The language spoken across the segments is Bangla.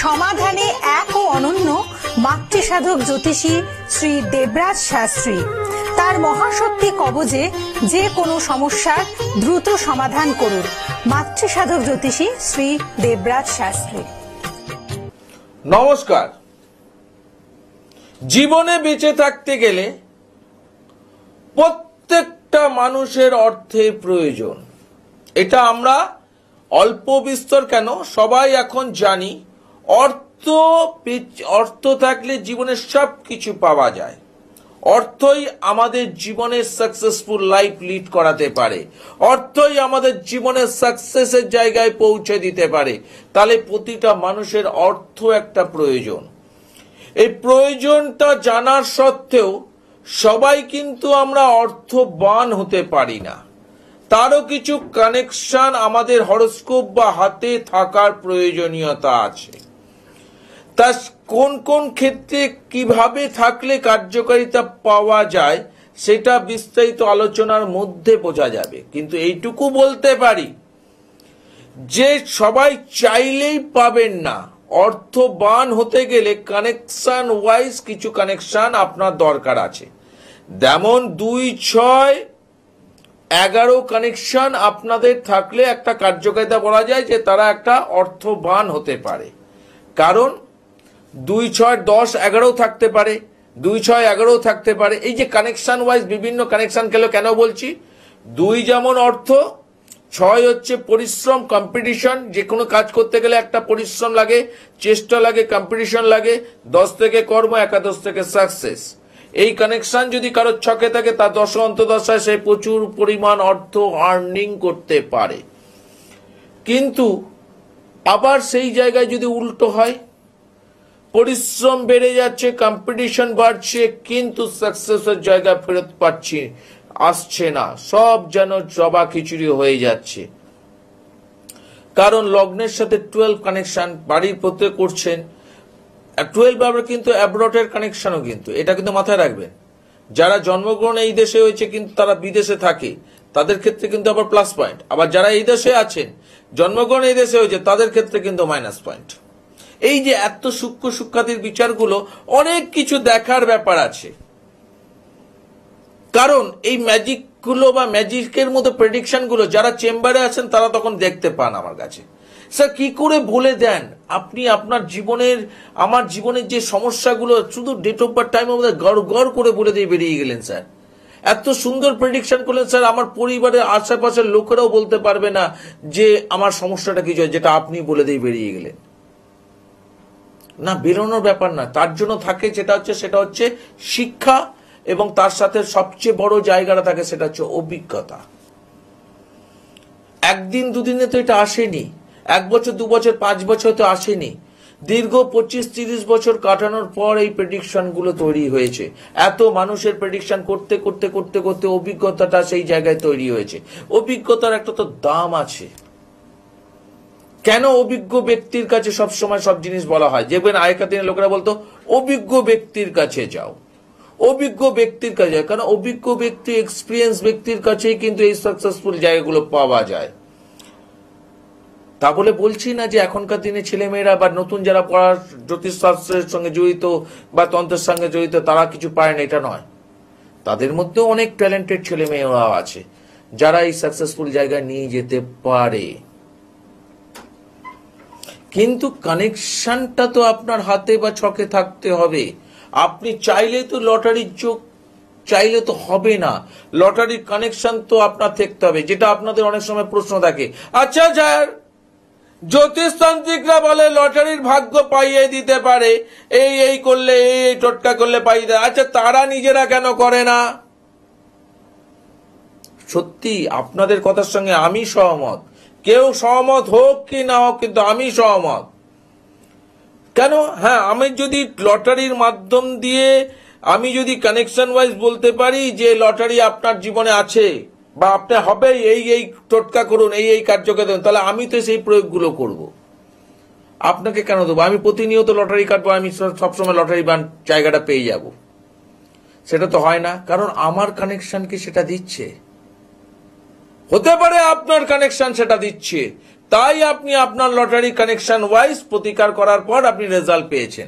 সমাধানে এক ও অনন্য মাতৃসাধক জ্যোতিষী শ্রী দেবরাজ শাস্ত্রী। তার মহাশক্তি কবজে যে কোনো সমস্যার দ্রুত সমাধান করুন। মাতৃসাধক জ্যোতিষী শ্রী দেবরাজ শাস্ত্রী। নমস্কার। জীবনে বেঁচে থাকতে গেলে প্রত্যেকটা মানুষের অর্থের প্রয়োজন। এটা আমরা অল্প বিস্তর কেন সবাই এখন জানি। অর্থ থাকলে জীবনে সব কিছু পাওয়া যায়। অর্থই আমাদের জীবনের সাকসেসফুল লাইফ লিড করাতে পারে। অর্থই আমাদের জীবনের সাকসেসের জায়গায় পৌঁছে দিতে পারে। তাহলে প্রতিটা মানুষের অর্থ একটা প্রয়োজন। এই প্রয়োজনটা জানার সত্ত্বেও সবাই কিন্তু আমরা অর্থবান হতে পারি না। তারও কিছু কানেকশন আমাদের হরোস্কোপ বা হাতে থাকার প্রয়োজনীয়তা আছে। তা কোন কোন ক্ষেত্রে কিভাবে থাকলে কার্যকারিতা পাওয়া যায় সেটা বিস্তারিত আলোচনার মধ্যে বোঝা যাবে। কিন্তু এইটুকু বলতে পারি যে সবাই চাইলেই পাবেন না। অর্থবান হতে গেলে কানেকশন ওয়াইজ কিছু কানেকশন আপনার দরকার আছে। যেমন 2, 6, 11 কানেকশন আপনাদের থাকলে একটা কার্যকারিতা বলা যায় যে তারা একটা অর্থবান হতে পারে। কারণ 2, 6, 10, 11 থাকতে পারে, 2, 6, 11 থাকতে পারে। এই যে কানেকশন ওয়াইজ বিভিন্ন কানেকশন কেন বলছি? 2 যেমন অর্থ, 6 হচ্ছে পরিশ্রম, কম্পিটিশন। যে কোনো কাজ করতে গেলে একটা পরিশ্রম লাগে, চেষ্টা লাগে, কম্পিটিশন লাগে। 10 থেকে কর্ম, একাদশ থেকে সাকসেস। এই কানেকশন যদি কারোর ছকে থাকে তার দশ অন্তদশায় সে প্রচুর পরিমাণ অর্থ আর্নিং করতে পারে। কিন্তু আবার সেই জায়গায় যদি উল্টো হয়, পরিশ্রম বেড়ে যাচ্ছে, কম্পিটিশন বাড়ছে, কিন্তু সাকসেসের জায়গা ফেরত আসছে না, সব যেন জবা খিচুড়ি হয়ে যাচ্ছে। কারণ লগ্নের সাথে 12 কানেকশন বাড়ির প্রত্যেক করছেন। 12 আবার কিন্তু অ্যাব্রটের কানেকশনও, কিন্তু এটা কিন্তু মাথায় রাখবেন। যারা জন্মগ্রহণ এই দেশে হয়েছে কিন্তু তারা বিদেশে থাকে, তাদের ক্ষেত্রে কিন্তু আবার প্লাস পয়েন্ট। আবার যারা এই দেশে আছেন, জন্মগ্রহণ এই দেশে হয়েছে, তাদের ক্ষেত্রে কিন্তু মাইনাস পয়েন্ট। এই যে এত সূক্ষ্ম সূক্ষ্মাতির বিচারগুলো, অনেক কিছু দেখার ব্যাপার আছে। কারণ এই ম্যাজিকগুলো বা ম্যাজিকের মতো প্রেডিকশন গুলো যারা চেম্বারে আছেন তারা তখন দেখতে পান আমার কাছে। স্যার কি করে বলে দেন আপনি আপনার জীবনের, আমার জীবনের যে সমস্যাগুলো শুধু ডেট অফ বার্থ টাইমের মধ্যে গড় করে বলে দিয়ে বেরিয়ে গেলেন স্যার। এত সুন্দর প্রেডিকশন করলেন স্যার, আমার পরিবারের আশেপাশের লোকেরাও বলতে পারবে না যে আমার সমস্যাটা কি, যেটা আপনি বলে দিয়ে বেরিয়ে গেলেন। না, বেরোনোর ব্যাপার না, তার জন্য থাকে সেটা হচ্ছে শিক্ষা, এবং তার সাথে সবচেয়ে বড় জায়গাটা থাকে সেটা হচ্ছে অভিজ্ঞতা। একদিন দুদিনে তো এটা আসেনি, 1 বছর 2 বছর 5 বছর তো আসেনি। দীর্ঘ 25-30 বছর কাটানোর পর এই প্রেডিকশন গুলো তৈরি হয়েছে। এত মানুষের প্রেডিকশন করতে করতে করতে করতে অভিজ্ঞতাটা সেই জায়গায় তৈরি হয়েছে। অভিজ্ঞতার একটা তো দাম আছে। কেন অভিজ্ঞ ব্যক্তির কাছে সবসময় সব জিনিস বলা হয়? যেমন আগেকার দিনের লোকেরা বলতো অভিজ্ঞ ব্যক্তির কাছে যাও, অভিজ্ঞ ব্যক্তির কাছে, কারণ অভিজ্ঞ ব্যক্তি, এক্সপিরিয়েন্স ব্যক্তির কাছেই কিন্তু এই সাকসেসফুল জায়গাগুলো পাওয়া যায়। তা বলে বলছি না যে এখনকার দিনে ছেলেমেয়েরা বা নতুন যারা পড়ার জ্যোতিষশাস্ত্রের সঙ্গে জড়িত বা তন্ত্রের সঙ্গে জড়িত তারা কিছু পায় না, এটা নয়। তাদের মধ্যেও অনেক ট্যালেন্টেড ছেলেমেয়েরা আছে যারা এই সাকসেসফুল জায়গায় নিয়ে যেতে পারে। কিন্তু কানেকশনটা তো আপনার হাতে বা ছকে থাকতে হবে। আপনি চাইলে তো লটারির যোগ চাইলে তো হবে না, লটারির কানেকশন তো আপনার থাকতে হবে। যেটা আপনাদের অনেক সময় প্রশ্ন থাকে, আচ্ছা স্যার জ্যোতিষতান্ত্রিকরা বলে লটারির ভাগ্য পাইয়ে দিতে পারে, এই করলে, এই টোটকা করলে পাইয়ে দেয়, আচ্ছা তারা নিজেরা কেন করে না? সত্যি আপনাদের কথার সঙ্গে আমি সহমত। কেউ সহমত হোক কি না হোক, কিন্তু আমি সহমত। কেন? হ্যাঁ, আমি যদি লটারির মাধ্যম দিয়ে আমি যদি কানেকশন ওয়াইজ বলতে পারি যে লটারি আপনার জীবনে আছে বা আপনি হবে, এই টোটকা করুন, এই কার্যকর করুন, তাহলে আমি তো সেই প্রয়োগগুলো করব। আপনাকে কেন দেবো? আমি প্রতিনিয়ত লটারি কাটবো, আমি সবসময় লটারি বান জায়গাটা পেয়ে যাব, সেটা তো হয় না। কারণ আমার কানেকশন কি সেটা দিচ্ছে? হতে পারে আপনার কানেকশন সেটা দিচ্ছে, তাই আপনি আপনার লটারি কানেকশন ওয়াইজ প্রতিকার করার পর আপনি রেজাল্ট পেয়েছেন।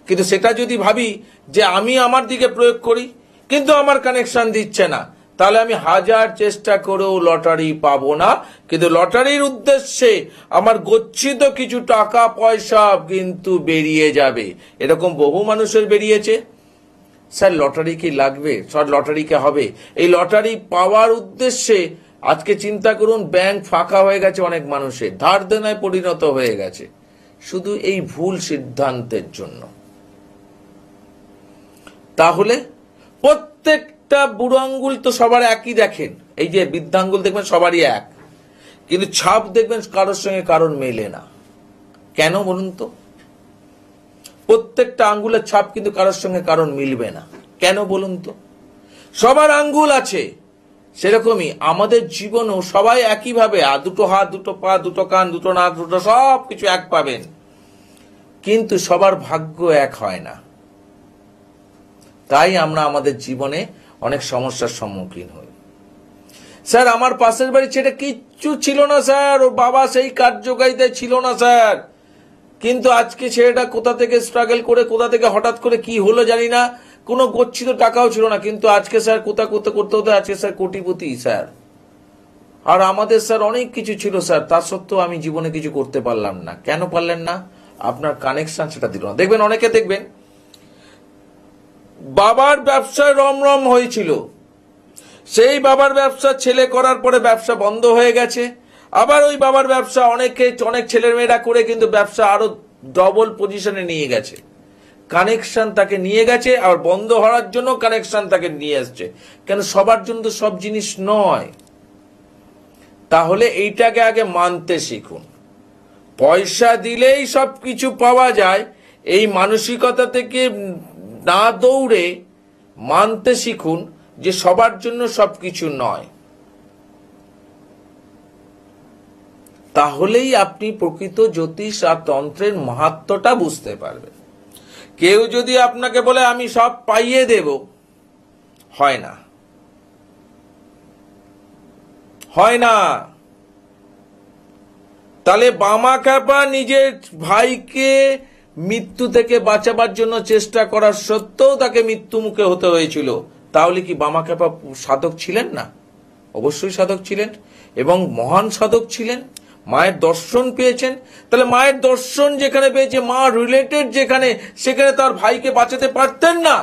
কিন্তু সেটা যদি ভাবি যে আমি আমার দিকে প্রয়োগ করি কিন্তু আমার কানেকশন দিচ্ছে না, তাহলে আমি হাজার চেষ্টা করেও লটারি পাবো না। কিন্তু লটারির উদ্দেশ্যে আমার গচ্ছিত কিছু টাকা পয়সা কিন্তু বেরিয়ে যাবে। এরকম বহু মানুষের বেরিয়েছে। স্যার লটারি কি লাগবে, স্যার লটারি কে হবে? এই লটারি পাওয়ার উদ্দেশ্যে আজকে চিন্তা করুন, ব্যাংক ফাঁকা হয়ে গেছে, অনেক মানুষের ধার দেনায় পরিণত হয়ে গেছে, শুধু এই ভুল সিদ্ধান্তের জন্য। তাহলে প্রত্যেকটা বুড়ো আঙ্গুল তো সবার একই দেখেন, এই যে বৃদ্ধাঙ্গুল দেখবেন সবারই এক, কিন্তু ছাপ দেখবেন কারোর সঙ্গে কারোর মেলে না। কেন বলুন তো? প্রত্যেকটা আঙ্গুলের ছাপ কিন্তু কারোর সঙ্গে কারোর মিলবে না। কেন বলুন তো? সবার আঙ্গুল আছে, সেরকমই আমাদের জীবনও সবাই একইভাবে দুটো হাত, দুটো পা, দুটো কান, দুটো নাক, দুটো সব কিছু এক পাবেন, কিন্তু সবার ভাগ্য এক হয় না। তাই আমরা আমাদের জীবনে অনেক সমস্যার সম্মুখীন হই। স্যার আমার পাশের বাড়ি ছেলে কিচ্ছু ছিল না স্যার, ওর বাবা সেই কাজ জোগাইতে ছিল না স্যার, কিন্তু আজকে ছেলেটা কোথা থেকে স্ট্রাগল করে, কোথা থেকে হঠাৎ করে কি হলো জানি না, কোনো গচ্ছিত টাকাও ছিল না, কিন্তু আজকে স্যার কোথা করতে করতে হতে আজকে স্যার কোটিপতি স্যার। আর আমাদের স্যার অনেক কিছু ছিল স্যার, তা সত্ত্বেও আমি জীবনে কিছু করতে পারলাম না। কেন পারলেন না? আপনার কানেকশন সেটা দিল না। দেখবেন অনেকে দেখবেন বাবার ব্যবসায় রমরম হয়েছিল, সেই বাবার ব্যবসা ছেলে করার পরে ব্যবসা বন্ধ হয়ে গেছে, আবার ওই বাবার ব্যবসা অনেক ছেলের মেয়েরা করে কিন্তু ব্যবসা আরো ডবল পজিশনে নিয়ে গেছে। কানেকশন তাকে নিয়ে গেছে, আর বন্ধ হওয়ার জন্য কানেকশন তাকে নিয়ে আসছে। কেন? সবার জন্য তো সব জিনিস নয়। তাহলে এইটাকে আগে মানতে শিখুন। পয়সা দিলেই সব কিছু পাওয়া যায়, এই মানসিকতা থেকে না দৌড়ে মানতে শিখুন যে সবার জন্য সবকিছু নয়। তাহলেই আপনি প্রকৃত জ্যোতিষ আর তন্ত্রের মাহাত্ম্যটা বুঝতে পারবেন। কেউ যদি আপনাকে বলে আমি সব পাইয়ে দেব, হয় না, হয় না। তাহলে বামা খ্যাপা নিজের ভাইকে মৃত্যু থেকে বাঁচাবার জন্য চেষ্টা করার সত্ত্বেও তাকে মৃত্যু মুখে হতে হয়েছিল। তাহলে কি বামা খ্যাপা সাধক ছিলেন না? অবশ্যই সাধক ছিলেন, এবং মহান সাধক ছিলেন। মায়ের দর্শন পেয়েছেন। তাহলে মায়ের দর্শন যেখানে পেয়েছে, মা রিলেটেড যেখানে, সেখানে তার ভাইকে বাঁচাতে পারতেন না?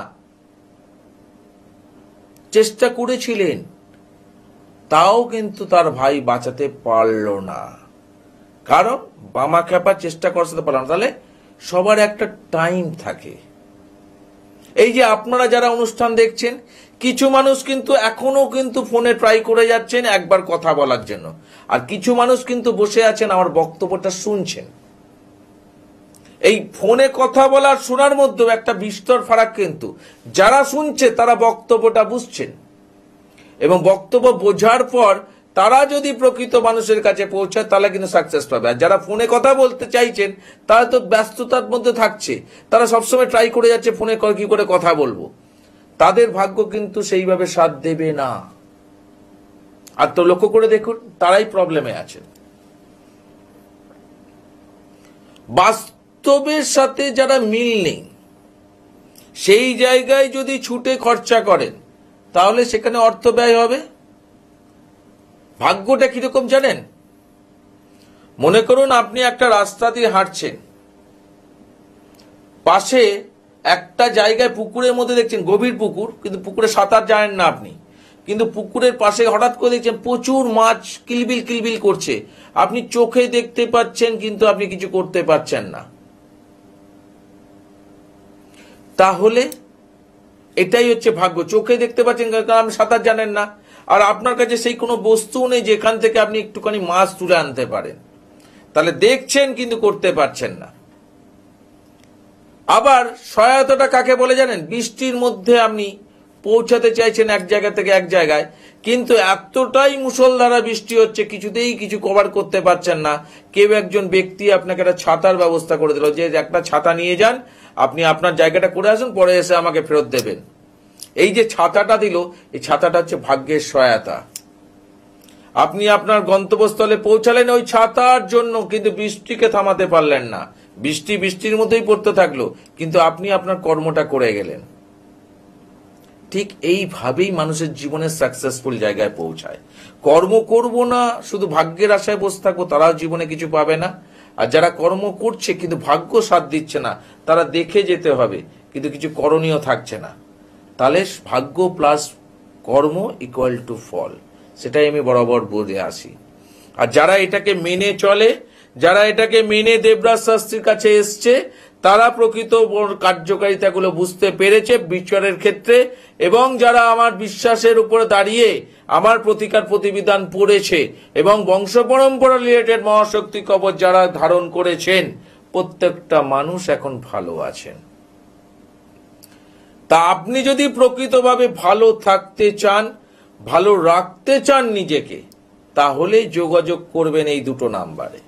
চেষ্টা করেছিলেন, তাও কিন্তু তার ভাই বাঁচাতে পারল না। কারণ বামা খ্যাপা চেষ্টা করতে পারল না। তাহলে সবার একটা টাইম থাকে। এই যে আপনারা যারা অনুষ্ঠান দেখছেন, কিছু মানুষ কিন্তু এখনো কিন্তু ফোনে ট্রাই করে যাচ্ছেন একবার কথা বলার জন্য, আর কিছু মানুষ কিন্তু বসে আছেন আমার বক্তব্যটা শুনছেন। এই ফোনে কথা বলার শোনার মধ্যেও একটা বিস্তর ফারাক। কিন্তু যারা শুনছে তারা বক্তব্যটা বুঝছেন, এবং বক্তব্য বোঝার পর তারা যদি প্রকৃত মানুষের কাছে পৌঁছায় তাহলে কিন্তু সাকসেস পাবে। আর যারা ফোনে কথা বলতে চাইছেন তারা তো ব্যস্ততার মধ্যে থাকছে, তারা সবসময় ট্রাই করে যাচ্ছে ফোনে কি করে কথা বলবো, তাদের ভাগ্য কিন্তু সেইভাবে সাথ দেবে না। আর তো লক্ষ্য করে দেখুন, তারাই প্রবলেমে আছেন। বাস্তবের সাথে যারা মিল নেই, সেই জায়গায় যদি ছুটে খরচা করেন তাহলে সেখানে অর্থ ব্যয় হবে। ভাগ্যটা কিরকম জানেন? মনে করুন আপনি একটা রাস্তা দিয়ে হাঁটছেন, পাশে একটা জায়গায় পুকুরের মধ্যে দেখছেন, গভীর পুকুর, কিন্তু পুকুরে সাঁতার জানেন না আপনি, কিন্তু পুকুরের পাশে হঠাৎ করে দেখছেন প্রচুর মাছ কিলবিল কিলবিল করছে, আপনি চোখে দেখতে পাচ্ছেন কিন্তু আপনি কিছু করতে পারছেন না। তাহলে এটাই হচ্ছে ভাগ্য। চোখে দেখতে পাচ্ছেন কারণ আপনি সাঁতার জানেন না, আর আপনার কাছে সেই কোনো বস্তু নেই যেখান থেকে আপনি একটুখানি মাছ তুলে আনতে পারেন। তাহলে দেখছেন কিন্তু করতে পারছেন না। আবার সহায়তাটা কাকে বলে জানেন? বৃষ্টির মধ্যে আপনি পৌঁছাতে চাইছেন এক জায়গা থেকে এক জায়গায়, কিন্তু এতটাই মুষলধারা বৃষ্টি হচ্ছে, কিছুতেই কিছু কভার করতে পারছেন না। কেউ একজন ব্যক্তি আপনাকে একটা ছাতার ব্যবস্থা করে দিল, যে একটা ছাতা নিয়ে যান, আপনি আপনার জায়গাটা করে আসুন, পরে এসে আমাকে ফেরত দেবেন। এই যে ছাতাটা দিল, এই ছাতাটা হচ্ছে ভাগ্যের সহায়তা। আপনি আপনার গন্তব্যস্থলে পৌঁছালেন ওই ছাতার জন্য, কিন্তু বৃষ্টিকে থামাতে পারলেন না। বৃষ্টি বৃষ্টির মতোই পড়তে থাকলো, কিন্তু আপনি আপনার কর্মটা করে গেলেন। ঠিক এইভাবেই মানুষের জীবনের সাকসেসফুল জায়গায় পৌঁছায়। কর্ম করব না, শুধু ভাগ্যের আশায় বসে থাকবো, তারাও জীবনে কিছু পাবে না। আর যারা কর্ম করছে কিন্তু ভাগ্য সাথ দিচ্ছে না, তারা দেখে যেতে হবে কিন্তু কিছু করণীয় থাকছে না। তাহলে ভাগ্য প্লাস কর্ম ইকুয়াল টু ফল, সেটাই আমি বরাবর বলে আসি। আর যারা এটাকে মেনে চলে, যারা এটাকে মেনে দেবরাজ শাস্ত্রীর কাছে এসছে, তারা প্রকৃত কার্যকারিতাগুলো বুঝতে পেরেছে বিচারের ক্ষেত্রে, এবং যারা আমার বিশ্বাসের উপরে দাঁড়িয়ে আমার প্রতিকার প্রতিবিধান পড়েছে এবং বংশ পরম্পরা রিলেটেড মহাশক্তি কবচ যারা ধারণ করেছেন, প্রত্যেকটা মানুষ এখন ভালো আছেন। তা আপনি যদি প্রকৃতভাবে ভালো থাকতে চান, ভালো রাখতে চান নিজেকে, তাহলে যোগাযোগ করবেন এই দুটো নাম্বারে।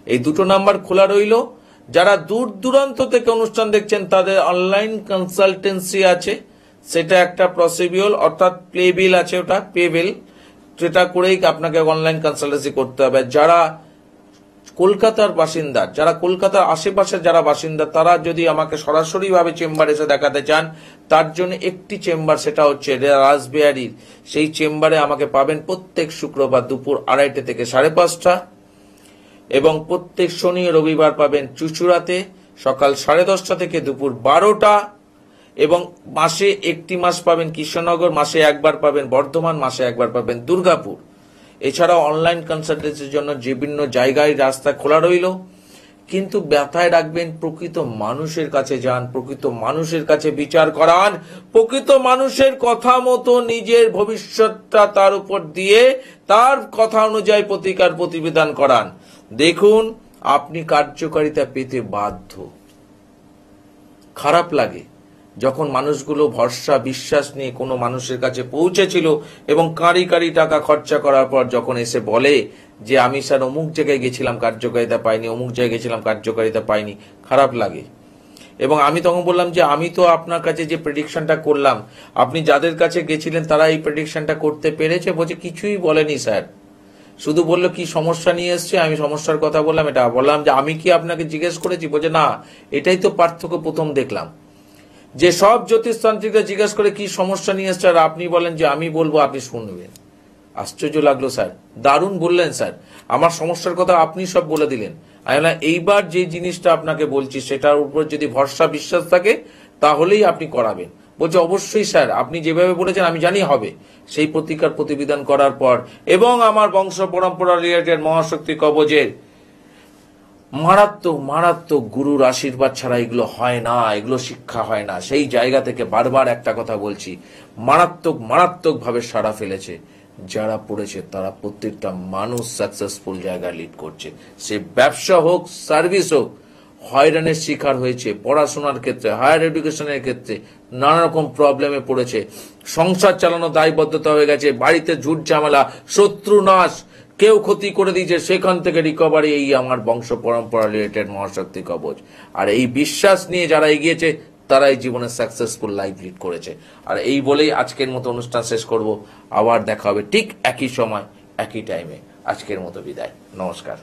এই দুটো নাম্বার খোলা রইল। যারা দূর দূরান্ত থেকে অনুষ্ঠান দেখছেন, তাদের অনলাইন কনসালটেন্সি আছে, সেটা একটা পসিবল, অর্থাৎ প্লে বিল আছে, ওটা পে বিল, যেটা করেই আপনাকে অনলাইন কনসালটেন্সি করতে হবে। যারা কলকাতার বাসিন্দা, যারা কলকাতার আশেপাশে যারা বাসিন্দা, তারা যদি আমাকে সরাসরি ভাবে চেম্বারে এসে দেখাতে চান, তার জন্য একটি চেম্বার, সেটা হচ্ছে রাসবিহারীর। সেই চেম্বারে আমাকে পাবেন প্রত্যেক শুক্রবার দুপুর 2:30 থেকে 5:30, এবং প্রত্যেক শনি রবিবার পাবেন চুচুড়াতে সকাল 10:30 থেকে দুপুর 12টা, এবং মাসে একটি মাস পাবেন কৃষ্ণনগর, মাসে একবার পাবেন বর্ধমান, মাসে একবার পাবেন দুর্গাপুর। এছাড়াও অনলাইন কনসালটেন্সির জন্য বিভিন্ন জায়গায় রাস্তা খোলা রইল। কিন্তু ব্যথায় রাখবেন, প্রকৃত মানুষের কাছে যান, প্রকৃত মানুষের কাছে বিচার করান, প্রকৃত মানুষের কথা মতো নিজের ভবিষ্যৎটা তার উপর দিয়ে তার কথা অনুযায়ী প্রতিকার প্রতিবিধান করান। দেখুন, আপনি কার্যকারিতা পেতে বাধ্য। খারাপ লাগে যখন মানুষগুলো ভরসা বিশ্বাস নিয়ে কোনো মানুষের কাছে পৌঁছেছিল এবং কাঁড়ি কাঁড়ি টাকা খরচা করার পর যখন এসে বলে যে আমি স্যার অমুক জায়গায় গেছিলাম কার্যকারিতা পাইনি, অমুক জায়গায় গেছিলাম কার্যকারিতা পাইনি, খারাপ লাগে। এবং আমি তখন বললাম যে আমি তো আপনার কাছে যে প্রেডিকশনটা করলাম, আপনি যাদের কাছে গেছিলেন তারা এই প্রেডিকশনটা করতে পেরেছে? বলছে কিছুই বলেনি স্যার, শুধু বললো কি সমস্যা নিয়ে এসছে, আমি সমস্যার কথা বললাম। এটা বললাম যে আমি কি আপনাকে জিজ্ঞেস করেছি? বলছে না। এটাই তো পার্থক্য প্রথম দেখলাম, যে সব জ্যোতিষতান্ত্রিকরা জিজ্ঞেস করে কি সমস্যা নিয়ে এসছে, আর আপনি বলেন যে আমি বলবো, আপনি শুনবেন। আশ্চর্য লাগলো স্যার, দারুণ বললেন স্যার, আমার সমস্যার কথা আপনি সব বলে দিলেন। আমি বললাম এইবার যে জিনিসটা আপনাকে বলছি সেটার উপর যদি ভরসা বিশ্বাস থাকে তাহলেই আপনি করাবেন। বলছে অবশ্যই স্যার, আপনি যেভাবে বলেছেন আমি জানি হবে। সেই প্রতিকার প্রতিবিধান করার পর এবং আমার বংশ পরম্পরা রিলেটেড মহাশক্তি কবচের মারাত্মক মারাত্মক গুরুর আশীর্বাদ ছাড়া এগুলো হয় না, এগুলো শিক্ষা হয় না। সেই জায়গা থেকে বারবার একটা কথা বলছি, মারাত্মক মারাত্মক ভাবে সাড়া ফেলেছে। যারা পড়েছে তারা প্রত্যেকটা মানুষ সাকসেসফুল জায়গায় লিড করছে। সে ব্যবসা হোক, সার্ভিস হোক, হয়রানির শিকার হয়েছে, পড়াশোনার ক্ষেত্রে, হায়ার এডুকেশনের ক্ষেত্রে নানা রকম প্রবলেমে পড়েছে, সংসার চালানো দায়বদ্ধতা হয়ে গেছে, বাড়িতে ঝুট ঝামেলা, শত্রু নাশ, কেউ ক্ষতি করে দিয়েছে, সেখান থেকে রিকভারি এই আমার বংশ পরম্পরা রিলেটেড মহাশক্তি কবচ। আর এই বিশ্বাস নিয়ে যারা এগিয়েছে তারাই জীবনে সাকসেসফুল লাইফ লিড করেছে। আর এই বলেই আজকের মতো অনুষ্ঠান শেষ করব। আবার দেখা হবে ঠিক একই সময় একই টাইমে। আজকের মতো বিদায়, নমস্কার।